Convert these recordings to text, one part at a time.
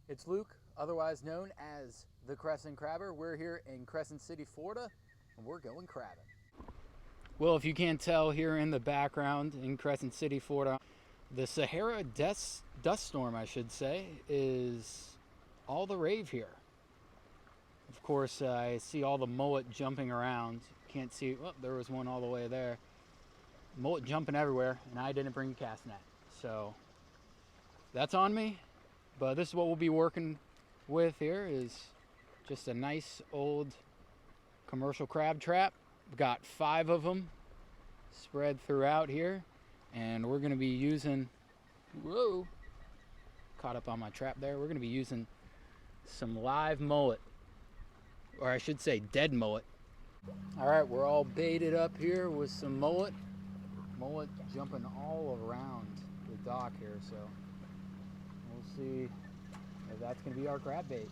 It's Luke, otherwise known as the Crescent Crabber. We're here in Crescent City, Florida, and we're going crabbing. Well, if you can't tell here in the background in Crescent City, Florida, the Sahara dust storm, I should say, is all the rave here. Of course, I see all the mullet jumping around. Can't see, oh, there was one all the way there. Mullet jumping everywhere, and I didn't bring a cast net. So that's on me. But this is what we'll be working with here is just a nice old commercial crab trap. We've got 5 of them spread throughout here, and we're going to be using, whoa, caught up on my trap there. We're going to be using some live mullet, or I should say dead mullet. All right, we're all baited up here with some mullet. Mullet jumping all around the dock here, so we'll see if that's going to be our crab bait.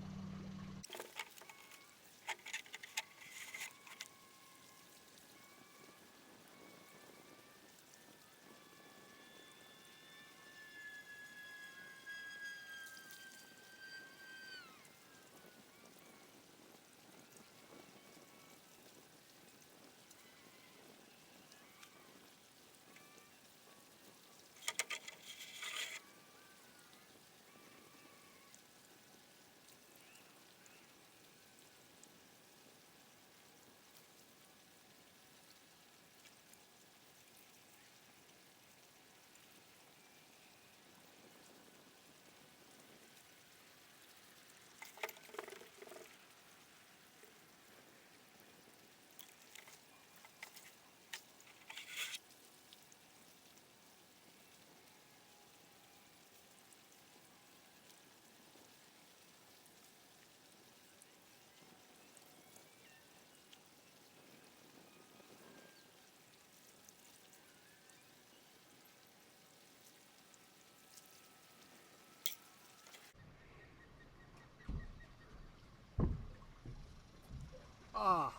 Oh,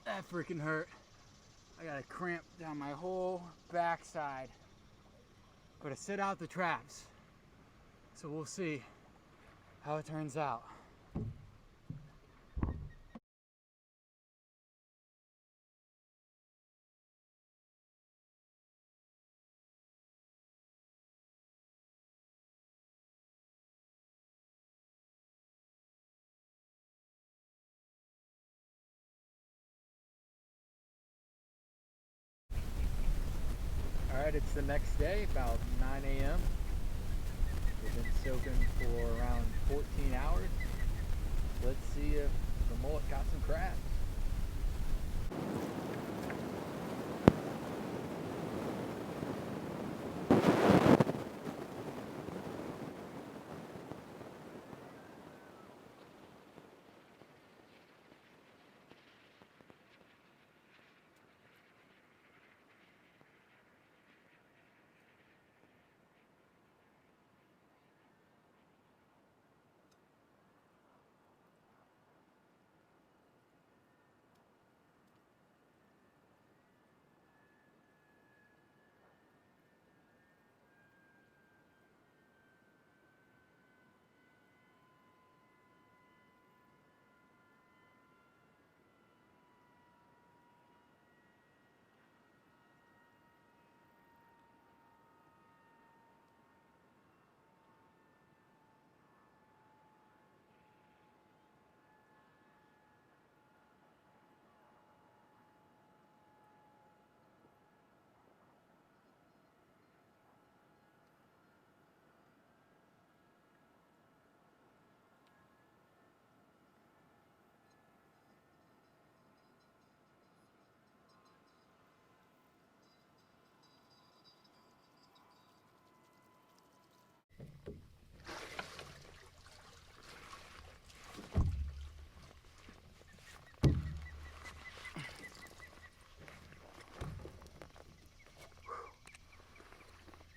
that freaking hurt. I got a cramp down my whole backside. But I set out the traps, so we'll see how it turns out. Alright, it's the next day, about 9 a.m. We've been soaking for around 14 hours. Let's see if the mullet got some crabs.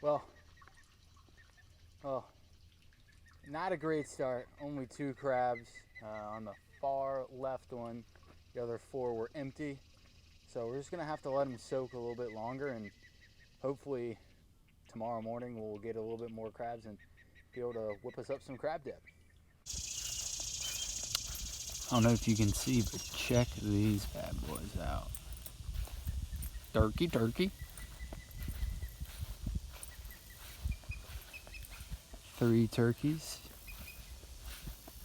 Well, not a great start. Only 2 crabs on the far left one. The other 4 were empty. So we're just gonna have to let them soak a little bit longer, and hopefully tomorrow morning we'll get a little bit more crabs and be able to whip us up some crab dip. I don't know if you can see, but check these bad boys out. Turkey. 3 turkeys.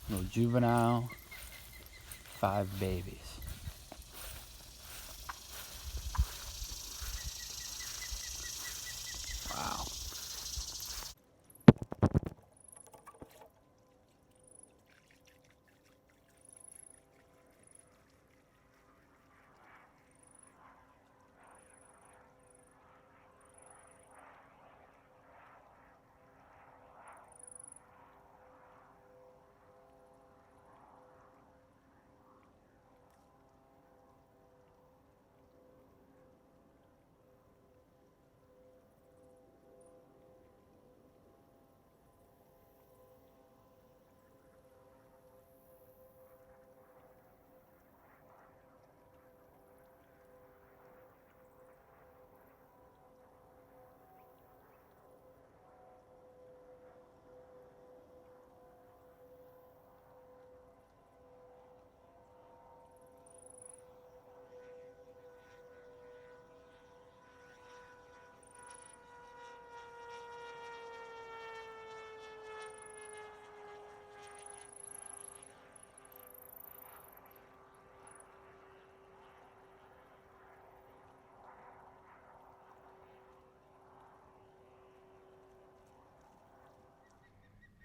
Little juvenile. 5 babies. Wow.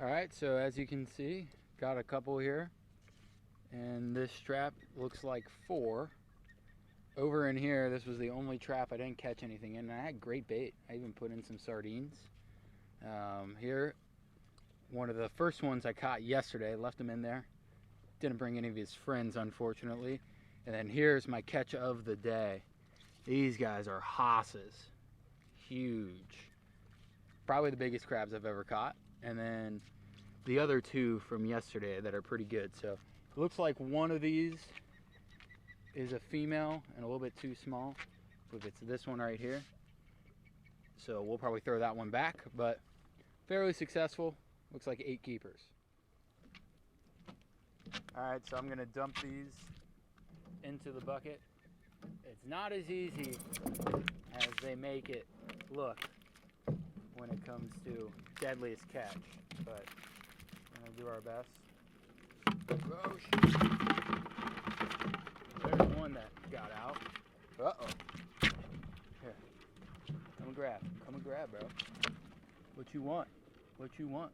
Alright, so as you can see, got a couple here. And this trap looks like 4. Over in here, this was the only trap I didn't catch anything in. And I had great bait. I even put in some sardines. Here, one of the first ones I caught yesterday, left him in there. Didn't bring any of his friends, unfortunately. And then here's my catch of the day. These guys are hosses. Huge. Probably the biggest crabs I've ever caught. And then the other 2 from yesterday that are pretty good. So it looks like one of these is a female and a little bit too small. If it's this one right here. So we'll probably throw that one back, but fairly successful. Looks like 8 keepers. Alright, so I'm gonna dump these into the bucket. It's not as easy as they make it look when it comes to deadliest catch, but we're gonna do our best. Oh shoot. There's one that got out. Uh-oh. Here. Come and grab, bro. What you want? What you want?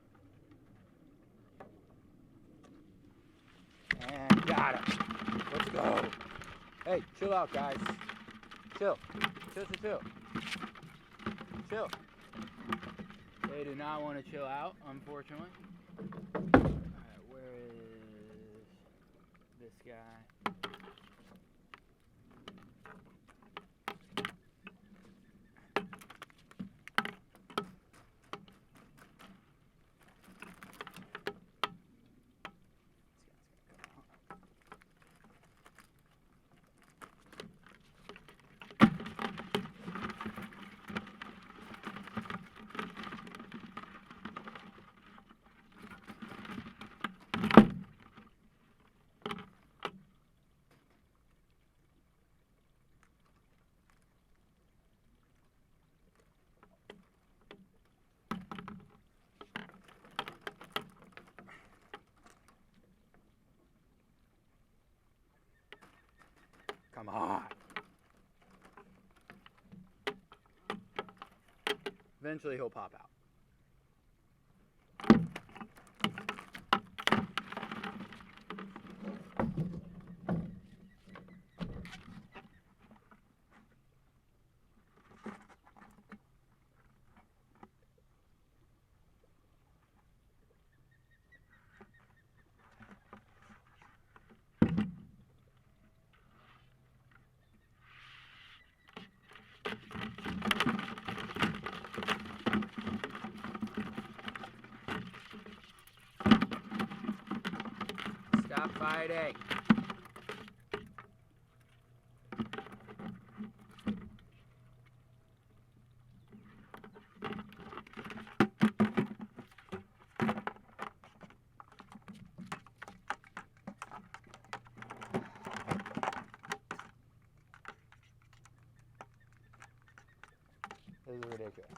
And got him. Let's go. Hey, chill out, guys. Chill. Chill. They do not want to chill out, unfortunately. Alright, where is this guy? Come on. Eventually he'll pop out. Stop fighting. This is ridiculous.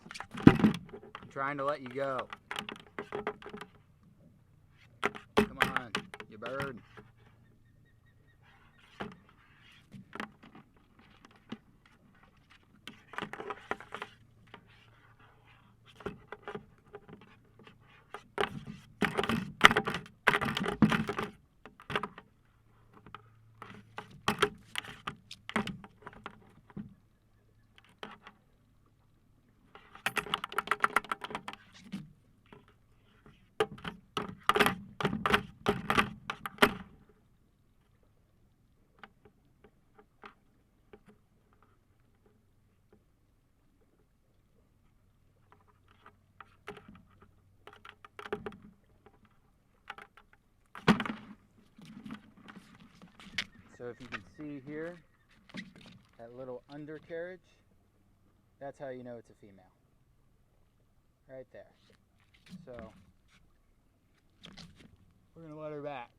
I'm trying to let you go. Come on, you bird. So if you can see here, that little undercarriage, that's how you know it's a female. Right there. So we're gonna let her back.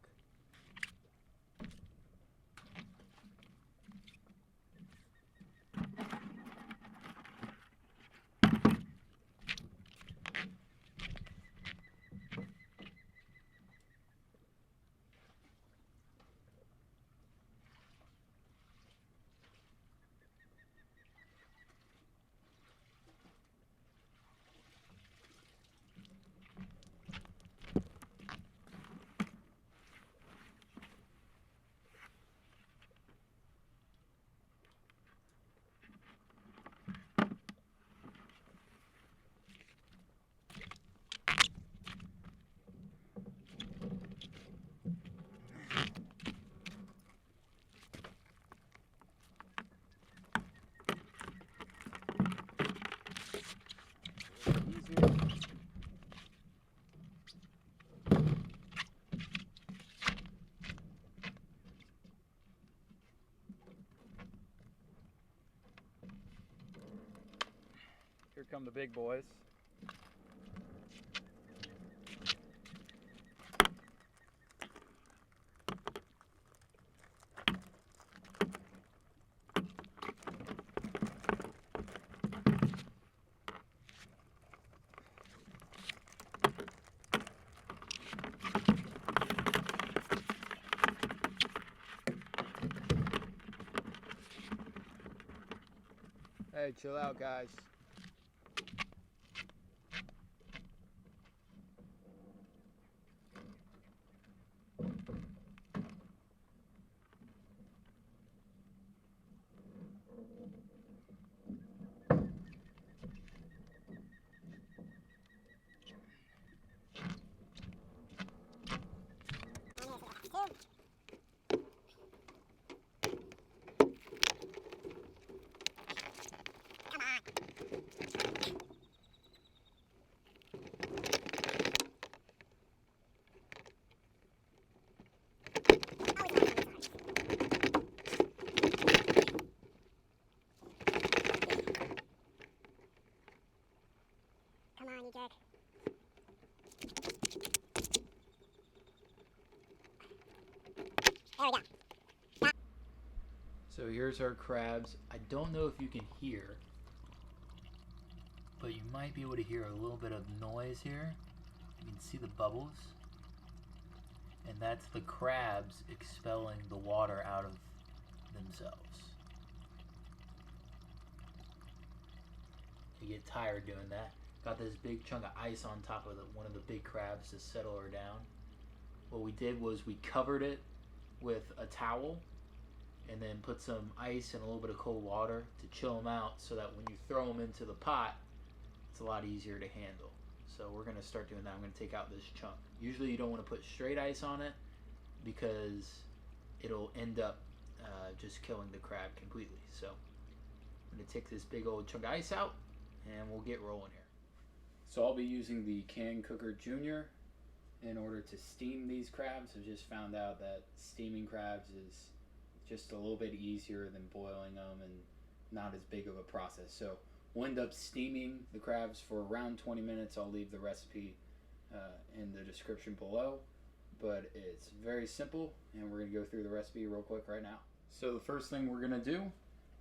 Here come the big boys. Hey, chill out, guys. Come on, you jerk. There we go. So here's our crabs. I don't know if you can hear, but you might be able to hear a little bit of noise here. You can see the bubbles. And that's the crabs expelling the water out of themselves. You get tired doing that. Got this big chunk of ice on top of one of the big crabs to settle her down. What we did was we covered it with a towel and then put some ice and a little bit of cold water to chill them out so that when you throw them into the pot, it's a lot easier to handle. So we're going to start doing that. I'm going to take out this chunk. Usually you don't want to put straight ice on it because it'll end up just killing the crab completely. So I'm going to take this big old chunk of ice out and we'll get rolling here. So I'll be using the Can Cooker Junior in order to steam these crabs. I've just found out that steaming crabs is just a little bit easier than boiling them and not as big of a process. So we'll end up steaming the crabs for around 20 minutes. I'll leave the recipe in the description below, but it's very simple and we're going to go through the recipe real quick right now. So the first thing we're going to do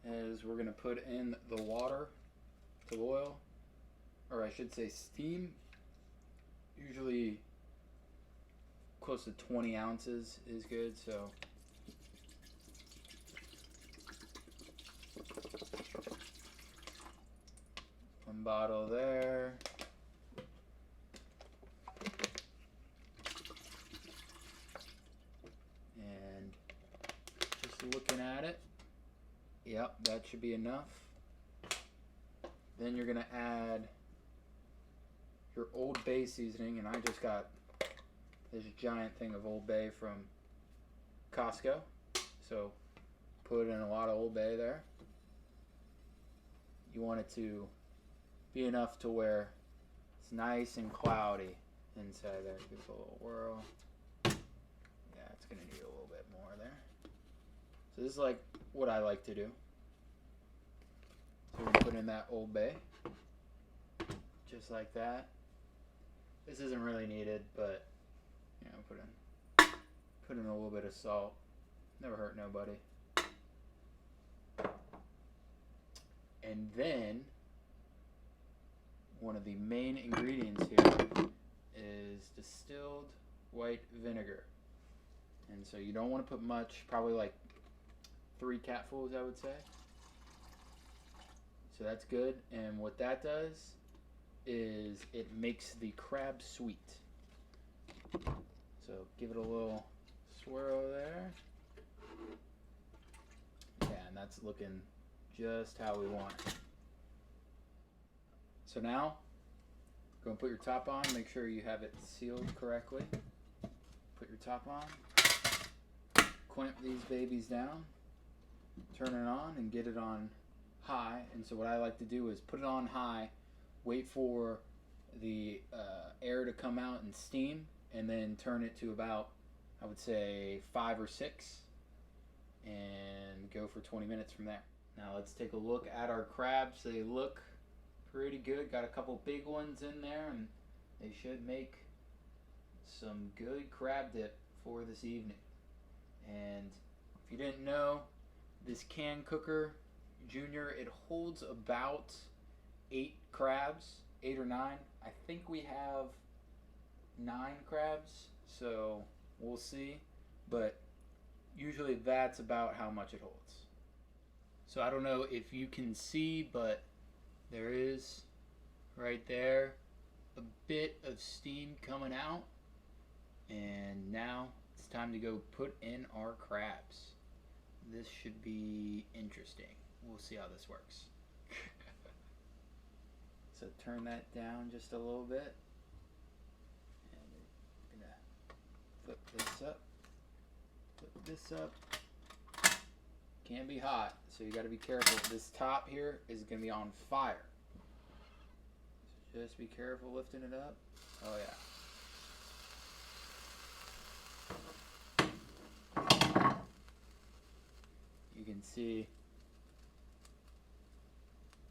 is we're going to put in the water to boil, or I should say steam. Usually close to 20 ounces is good, so one bottle there. And just looking at it, yep, that should be enough. Then you're gonna add your Old Bay seasoning, and I just got this giant thing of Old Bay from Costco, so put in a lot of Old Bay there. You want it to be enough to where it's nice and cloudy inside there. Give it a little whirl. Yeah, it's gonna need a little bit more there. So this is like what I like to do. So we're gonna put in that Old Bay, just like that. This isn't really needed, but you know, put in a little bit of salt. Never hurt nobody. And then one of the main ingredients here is distilled white vinegar. And so you don't want to put much, probably like 3 capfuls, I would say. So that's good. And what that does is it makes the crab sweet. So give it a little swirl there. Yeah, and that's looking just how we want it. So now, go and put your top on. Make sure you have it sealed correctly. Put your top on. Clamp these babies down. Turn it on and get it on high. And so what I like to do is put it on high, wait for the air to come out and steam, and then turn it to about, I would say, 5 or 6, and go for 20 minutes from there. Now let's take a look at our crabs. They look pretty good. Got a couple big ones in there, and they should make some good crab dip for this evening. And if you didn't know, this can cooker Junior, it holds about 8 crabs, 8 or 9. I think we have 9 crabs, so we'll see, but usually that's about how much it holds. So I don't know if you can see, but there is right there a bit of steam coming out, and now it's time to go put in our crabs. This should be interesting. We'll see how this works. So turn that down just a little bit. And we're gonna flip this up. Flip this up. Can be hot, so you gotta be careful. This top here is gonna be on fire. So just be careful lifting it up. Oh yeah. You can see.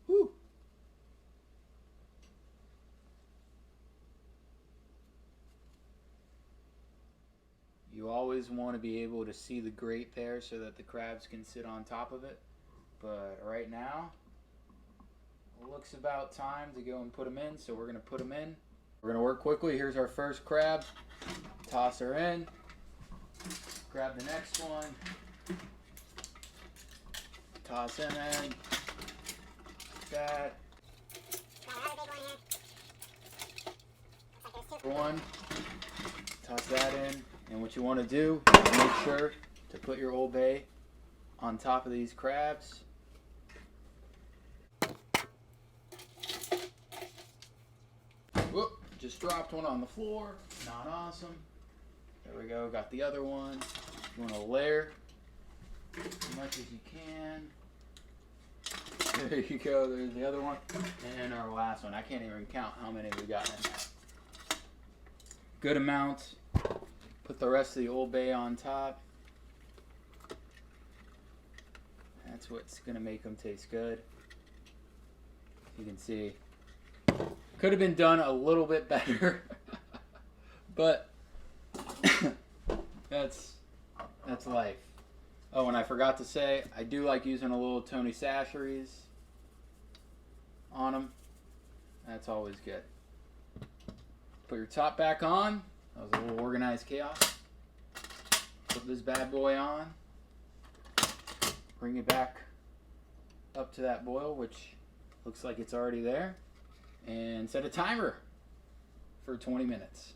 Whew. You always want to be able to see the grate there so that the crabs can sit on top of it. But right now, it looks about time to go and put them in, so we're going to put them in. We're going to work quickly. Here's our first crab. Toss her in. Grab the next one. Toss him in. That. One. Toss that in. And what you want to do is make sure to put your Old Bay on top of these crabs. Whoop, just dropped one on the floor. Not awesome. There we go, got the other one. You want to layer as much as you can. There you go, there's the other one. And our last one. I can't even count how many we got in there. Good amount. Put the rest of the Old Bay on top. That's what's going to make them taste good. You can see. Could have been done a little bit better. But that's life. Oh, and I forgot to say, I do like using a little Tony Chachere's on them. That's always good. Put your top back on. That was a little organized chaos. Put this bad boy on. Bring it back up to that boil, which looks like it's already there. And set a timer for 20 minutes.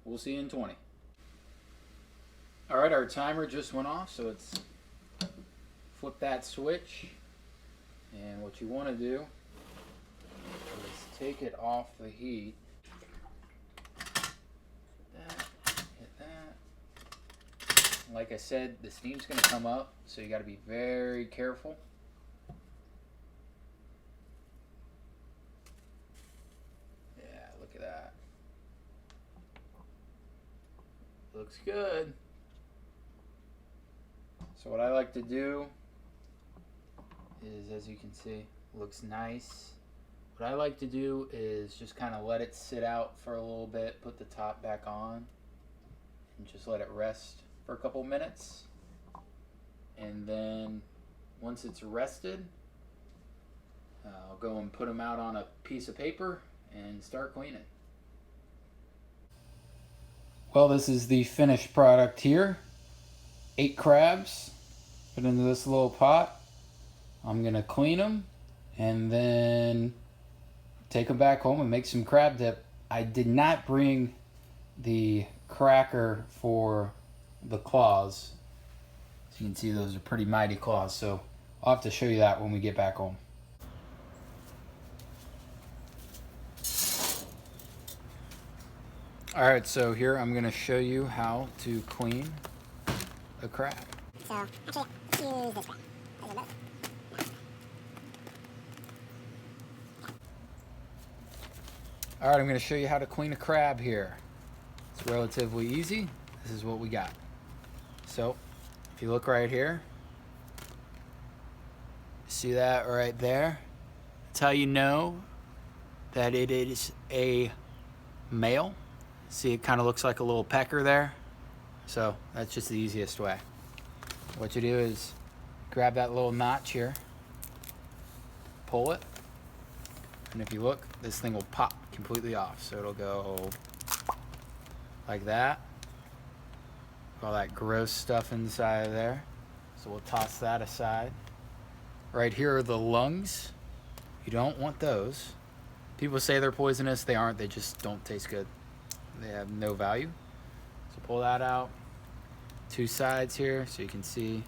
We'll see you in 20. Alright, our timer just went off, so it's flip that switch. And what you want to do is take it off the heat. Hit that. Like I said, the steam's going to come up, so you got to be very careful. Yeah, look at that. Looks good. So what I like to do is, as you can see, looks nice. What I like to do is just kind of let it sit out for a little bit, put the top back on, and just let it rest for a couple minutes. And then once it's rested, I'll go and put them out on a piece of paper and start cleaning. Well, this is the finished product here. 8 crabs, put into this little pot. I'm gonna clean them and then take them back home and make some crab dip. I did not bring the cracker for the claws. As you can see, those are pretty mighty claws, so I'll have to show you that when we get back home. Alright, so here I'm gonna show you how to clean a crab. So, actually, let's use this crab. Alright, I'm going to show you how to clean a crab here. It's relatively easy. This is what we got. So, if you look right here, see that right there? That's how you know that it is a male. See, it kind of looks like a little pecker there. So, that's just the easiest way. What you do is grab that little notch here, pull it, and if you look, this thing will pop completely off. So it'll go like that. All that gross stuff inside of there. So we'll toss that aside. Right here are the lungs. You don't want those. People say they're poisonous. They aren't. They just don't taste good. They have no value. So pull that out. 2 sides here so you can see.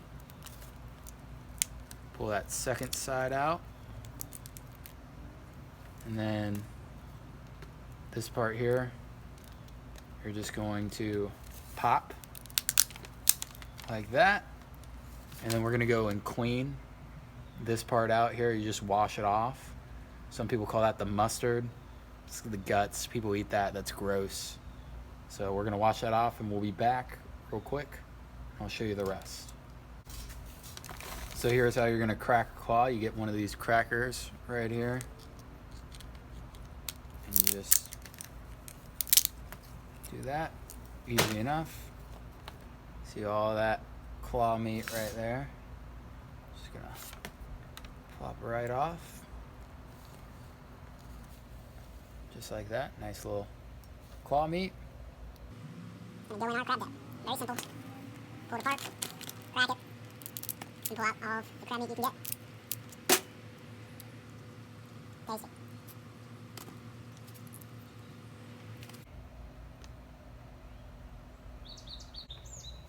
Pull that second side out. And then this part here, you're just going to pop like that. And then we're gonna go and clean this part out here. You just wash it off. Some people call that the mustard. It's the guts. People eat that. That's gross. So we're gonna wash that off and we'll be back real quick. I'll show you the rest. So here's how you're gonna crack a claw. You get one of these crackers right here. And you just do that. Easy enough. See all that claw meat right there. Just gonna plop it right off. Just like that. Nice little claw meat. And go in our crab dip. Very simple. Pull it apart, crack it, and pull out all of the crab meat you can get. Taste it.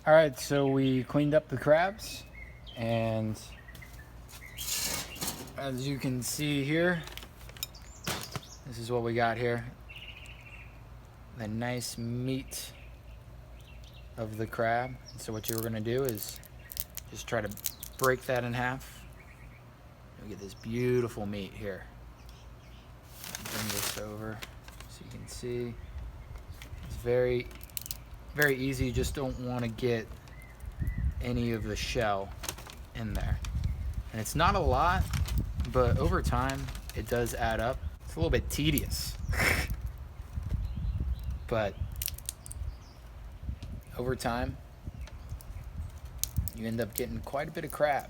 Alright, so we cleaned up the crabs, and as you can see here, this is what we got here. The nice meat of the crab. So what you're going to do is just try to break that in half. We get this beautiful meat here. Bring this over so you can see. It's very easy. You just don't want to get any of the shell in there. And it's not a lot, but over time it does add up. It's a little bit tedious. But over time, you end up getting quite a bit of crab.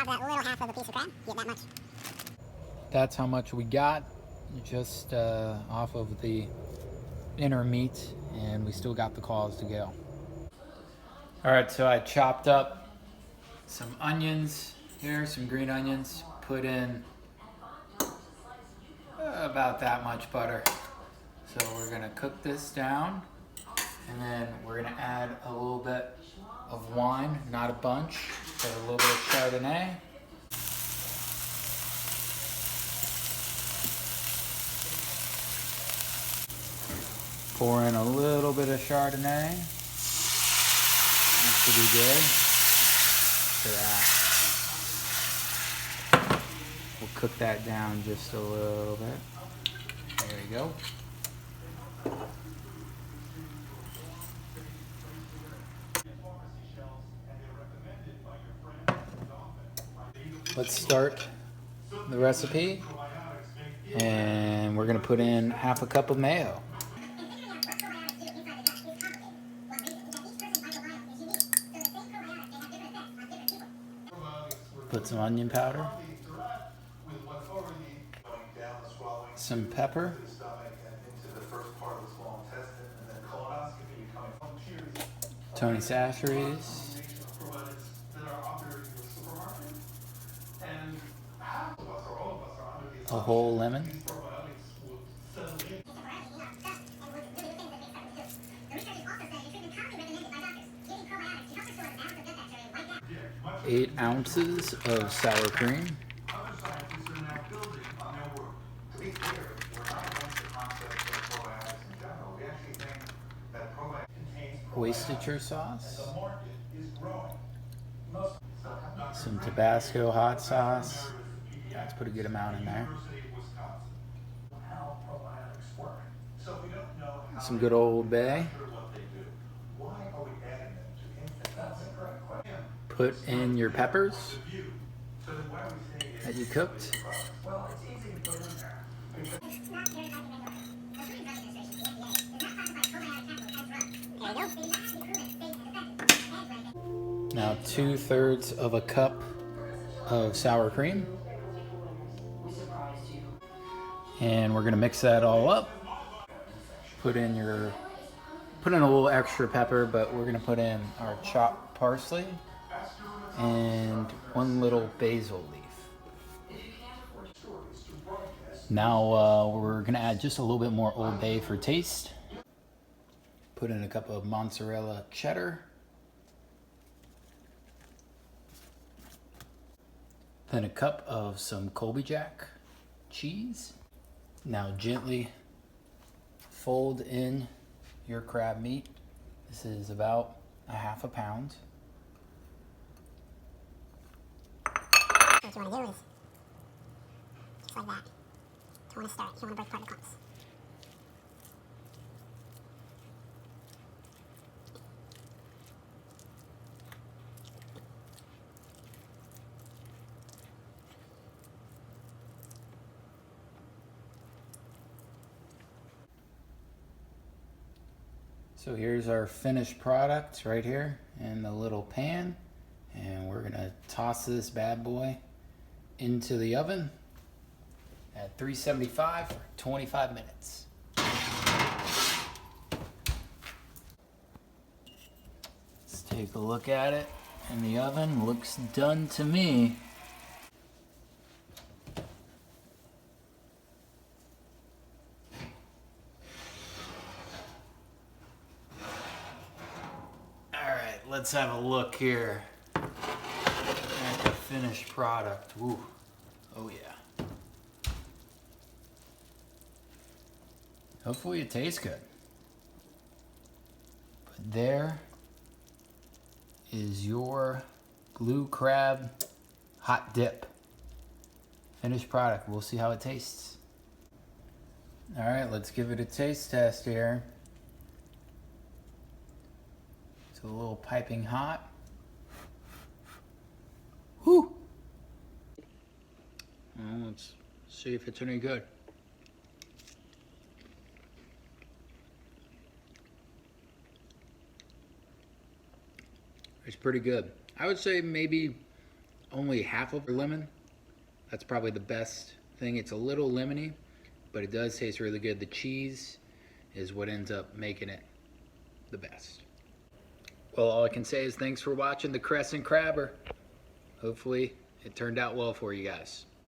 have that little half of a piece of crab. You get that much. That's how much we got, just off of the inner meat, and we still got the claws to go. All right, so I chopped up some onions here, some green onions, put in about that much butter. So we're gonna cook this down, and then we're gonna add a little bit of wine, not a bunch, but a little bit of Chardonnay. Pour in a little bit of Chardonnay. That should be good. For that. We'll cook that down just a little bit. There you go. Let's start the recipe, and we're gonna put in half a cup of mayo. Put some onion powder, some pepper, Tony Sacheries, a whole lemon, eight ounces of sour cream, Worcestershire sauce, some Tabasco hot sauce. Let's put a good amount in there. Some good Old Bay. Put in your peppers that you cooked. Now 2/3 of a cup of sour cream. And we're gonna mix that all up. Put in a little extra pepper, but we're gonna put in our chopped parsley and one little basil leaf. Now we're gonna add just a little bit more Old Bay for taste. Put in a cup of mozzarella cheddar. Then a cup of some Colby Jack cheese. Now gently fold in your crab meat. This is about a half a pound. What you want to do is just like that. You want to stir it. You want to break apart the clumps. So here's our finished product right here in the little pan, and we're gonna toss this bad boy into the oven at 375 for 25 minutes. Let's take a look at it in the oven. Looks done to me. Let's have a look here at the finished product. Ooh. Oh yeah. Hopefully it tastes good. But there is your blue crab hot dip. Finished product. We'll see how it tastes. All right, let's give it a taste test here. It's a little piping hot. Whew. Well, let's see if it's any good. It's pretty good. I would say maybe only half of a lemon. That's probably the best thing. It's a little lemony, but it does taste really good. The cheese is what ends up making it the best. Well, all I can say is thanks for watching the Crescent Crabber. Hopefully it turned out well for you guys.